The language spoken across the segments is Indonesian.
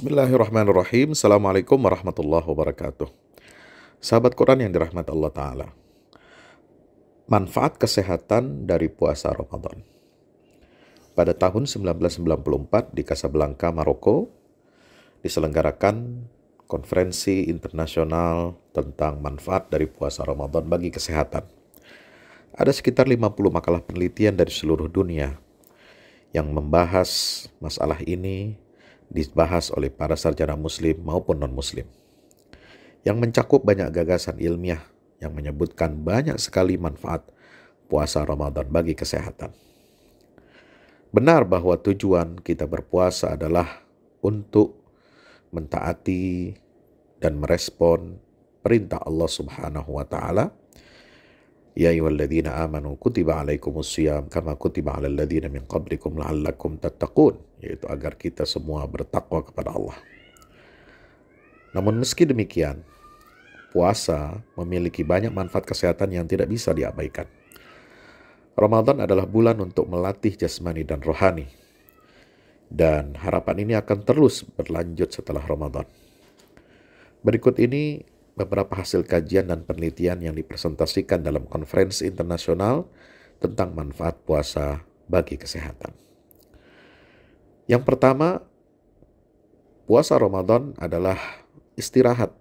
Bismillahirrahmanirrahim. Assalamualaikum warahmatullahi wabarakatuh. Sahabat Quran yang dirahmati Allah Ta'ala. Manfaat kesehatan dari puasa Ramadan. Pada tahun 1994 di Casablanca, Maroko, diselenggarakan konferensi internasional tentang manfaat dari puasa Ramadan bagi kesehatan. Ada sekitar 50 makalah penelitian dari seluruh dunia yang membahas masalah ini, dibahas oleh para sarjana muslim maupun non-muslim, yang mencakup banyak gagasan ilmiah yang menyebutkan banyak sekali manfaat puasa Ramadan bagi kesehatan. Benar bahwa tujuan kita berpuasa adalah untuk mentaati dan merespon perintah Allah Subhanahu wa Ta'ala. Ya ayyuhalladzina amanu kutiba alaikumusiyam kama kutiba alal ladzina min qablikum la'allakum tattaqun, yaitu agar kita semua bertakwa kepada Allah. Namun meski demikian, puasa memiliki banyak manfaat kesehatan yang tidak bisa diabaikan. Ramadan adalah bulan untuk melatih jasmani dan rohani, dan harapan ini akan terus berlanjut setelah Ramadan. Berikut ini beberapa hasil kajian dan penelitian yang dipresentasikan dalam konferensi internasional tentang manfaat puasa bagi kesehatan. Yang pertama, puasa Ramadan adalah istirahat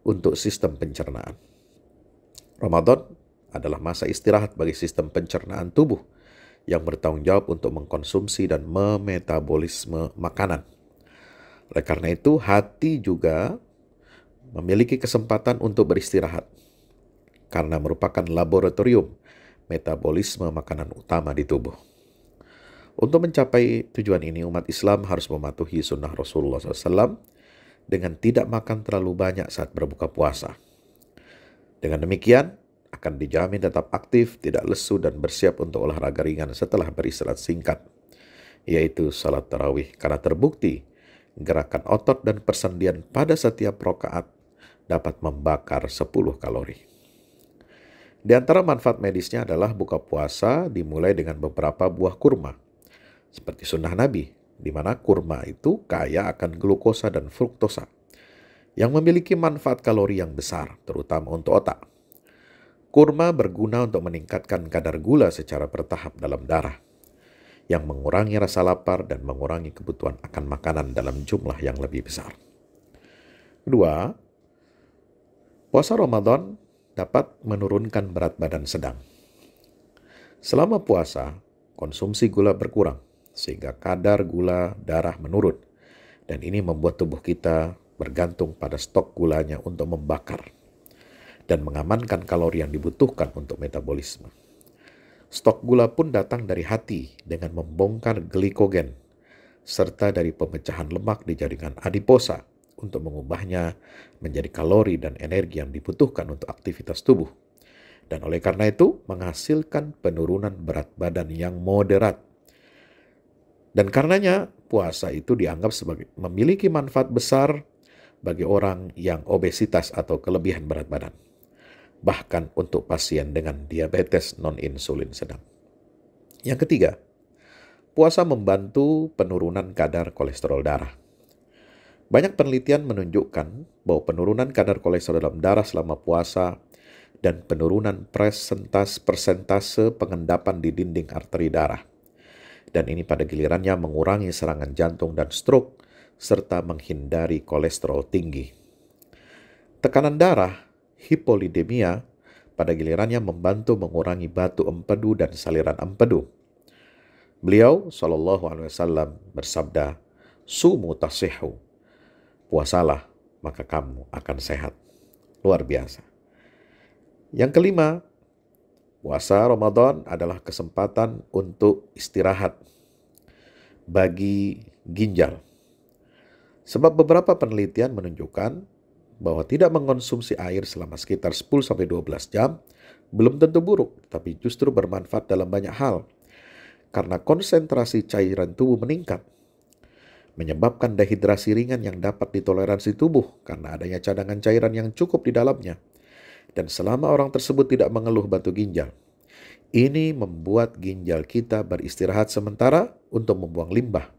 untuk sistem pencernaan. Ramadan adalah masa istirahat bagi sistem pencernaan tubuh yang bertanggung jawab untuk mengkonsumsi dan memetabolisme makanan. Oleh karena itu, hati juga memiliki kesempatan untuk beristirahat karena merupakan laboratorium metabolisme makanan utama di tubuh. Untuk mencapai tujuan ini, umat Islam harus mematuhi sunnah Rasulullah SAW dengan tidak makan terlalu banyak saat berbuka puasa. Dengan demikian, akan dijamin tetap aktif, tidak lesu, dan bersiap untuk olahraga ringan setelah beristirahat singkat, yaitu salat tarawih, karena terbukti gerakan otot dan persendian pada setiap rakaat dapat membakar 10 kalori. Di antara manfaat medisnya adalah buka puasa dimulai dengan beberapa buah kurma, seperti sunnah Nabi, di mana kurma itu kaya akan glukosa dan fruktosa, yang memiliki manfaat kalori yang besar, terutama untuk otak. Kurma berguna untuk meningkatkan kadar gula secara bertahap dalam darah, yang mengurangi rasa lapar dan mengurangi kebutuhan akan makanan dalam jumlah yang lebih besar. Kedua, puasa Ramadan dapat menurunkan berat badan sedang. Selama puasa, konsumsi gula berkurang, sehingga kadar gula darah menurun, dan ini membuat tubuh kita bergantung pada stok gulanya untuk membakar dan mengamankan kalori yang dibutuhkan untuk metabolisme. Stok gula pun datang dari hati dengan membongkar glikogen, serta dari pemecahan lemak di jaringan adiposa untuk mengubahnya menjadi kalori dan energi yang dibutuhkan untuk aktivitas tubuh. Dan oleh karena itu, menghasilkan penurunan berat badan yang moderat. Dan karenanya, puasa itu dianggap sebagai memiliki manfaat besar bagi orang yang obesitas atau kelebihan berat badan, bahkan untuk pasien dengan diabetes non-insulin sedang. Yang ketiga, puasa membantu penurunan kadar kolesterol darah. Banyak penelitian menunjukkan bahwa penurunan kadar kolesterol dalam darah selama puasa dan penurunan persentase pengendapan di dinding arteri darah. Dan ini pada gilirannya mengurangi serangan jantung dan stroke, serta menghindari kolesterol tinggi. Tekanan darah, hipolidemia, pada gilirannya membantu mengurangi batu empedu dan saliran empedu. Beliau SAW bersabda, "Sumu tasihu." Puasalah, maka kamu akan sehat. Luar biasa. Yang kelima, puasa Ramadan adalah kesempatan untuk istirahat bagi ginjal. Sebab beberapa penelitian menunjukkan bahwa tidak mengkonsumsi air selama sekitar 10-12 jam belum tentu buruk, tapi justru bermanfaat dalam banyak hal. Karena konsentrasi cairan tubuh meningkat, menyebabkan dehidrasi ringan yang dapat ditoleransi tubuh karena adanya cadangan cairan yang cukup di dalamnya. Dan selama orang tersebut tidak mengeluh batu ginjal, ini membuat ginjal kita beristirahat sementara untuk membuang limbah.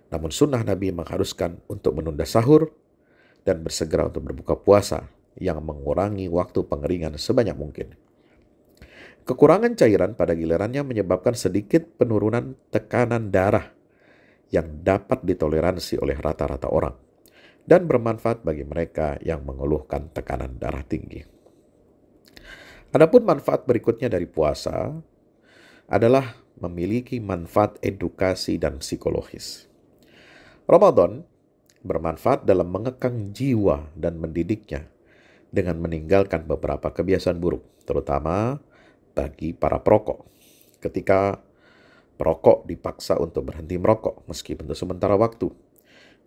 Namun sunnah Nabi mengharuskan untuk menunda sahur dan bersegera untuk berbuka puasa yang mengurangi waktu pengeringan sebanyak mungkin. Kekurangan cairan pada gilirannya menyebabkan sedikit penurunan tekanan darah yang dapat ditoleransi oleh rata-rata orang dan bermanfaat bagi mereka yang mengeluhkan tekanan darah tinggi. Adapun manfaat berikutnya dari puasa adalah memiliki manfaat edukasi dan psikologis. Ramadan bermanfaat dalam mengekang jiwa dan mendidiknya dengan meninggalkan beberapa kebiasaan buruk, terutama bagi para perokok. Ketika perokok dipaksa untuk berhenti merokok meskipun untuk sementara waktu,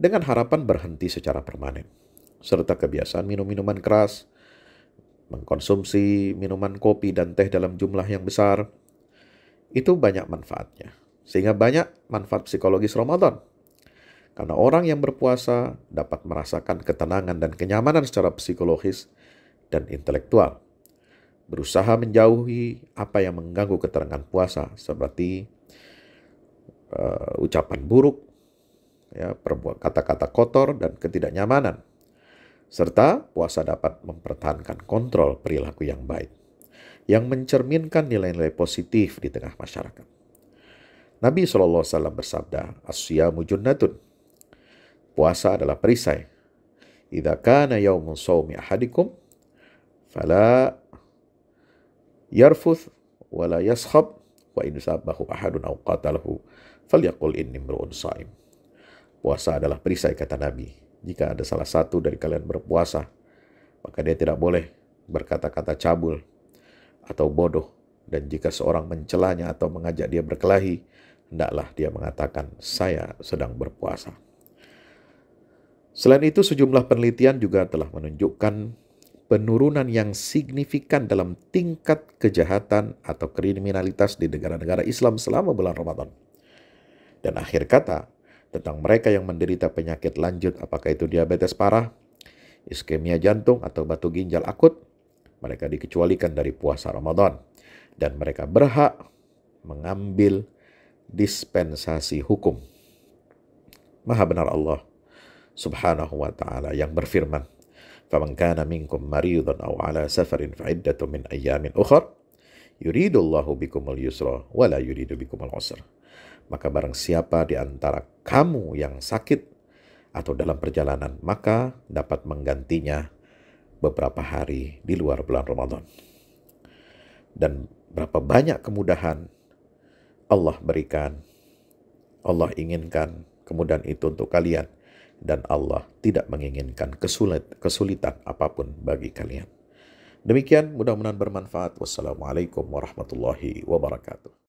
dengan harapan berhenti secara permanen, serta kebiasaan minum minuman keras, mengkonsumsi minuman kopi dan teh dalam jumlah yang besar, itu banyak manfaatnya. Sehingga banyak manfaat psikologis Ramadan. Karena orang yang berpuasa dapat merasakan ketenangan dan kenyamanan secara psikologis dan intelektual. Berusaha menjauhi apa yang mengganggu keterangan puasa, seperti ucapan buruk, kata-kata kotor, dan ketidaknyamanan. Serta puasa dapat mempertahankan kontrol perilaku yang baik, yang mencerminkan nilai-nilai positif di tengah masyarakat. Nabi SAW bersabda, "As-siyamu junnatun." Puasa adalah perisai. "Idza kana yaumu shaumi ahadikum fala yarfuth wala yaskhab wa in sabahu ahadun aw qatalahu falyaqul inni imru'un shaim." Puasa adalah perisai, kata Nabi. Jika ada salah satu dari kalian berpuasa, maka dia tidak boleh berkata-kata cabul atau bodoh. Dan jika seorang mencelanya atau mengajak dia berkelahi, hendaklah dia mengatakan, "Saya sedang berpuasa." Selain itu, sejumlah penelitian juga telah menunjukkan penurunan yang signifikan dalam tingkat kejahatan atau kriminalitas di negara-negara Islam selama bulan Ramadan. Dan akhir kata, tentang mereka yang menderita penyakit lanjut, apakah itu diabetes parah, iskemia jantung, atau batu ginjal akut, mereka dikecualikan dari puasa Ramadan. Dan mereka berhak mengambil dispensasi hukum. Maha benar Allah Subhanahu wa ta'ala yang berfirman, "Faman kana minkum maridun aw ala safarin fa'iddatun min ayyamin ukhar, yuridullahu bikumul yusra wa la yuridu bikumul usra." Maka barang siapa di antara kamu yang sakit atau dalam perjalanan, maka dapat menggantinya beberapa hari di luar bulan Ramadan. Dan berapa banyak kemudahan Allah berikan, Allah inginkan kemudahan itu untuk kalian, dan Allah tidak menginginkan kesulitan apapun bagi kalian. Demikian, mudah-mudahan bermanfaat. Wassalamualaikum warahmatullahi wabarakatuh.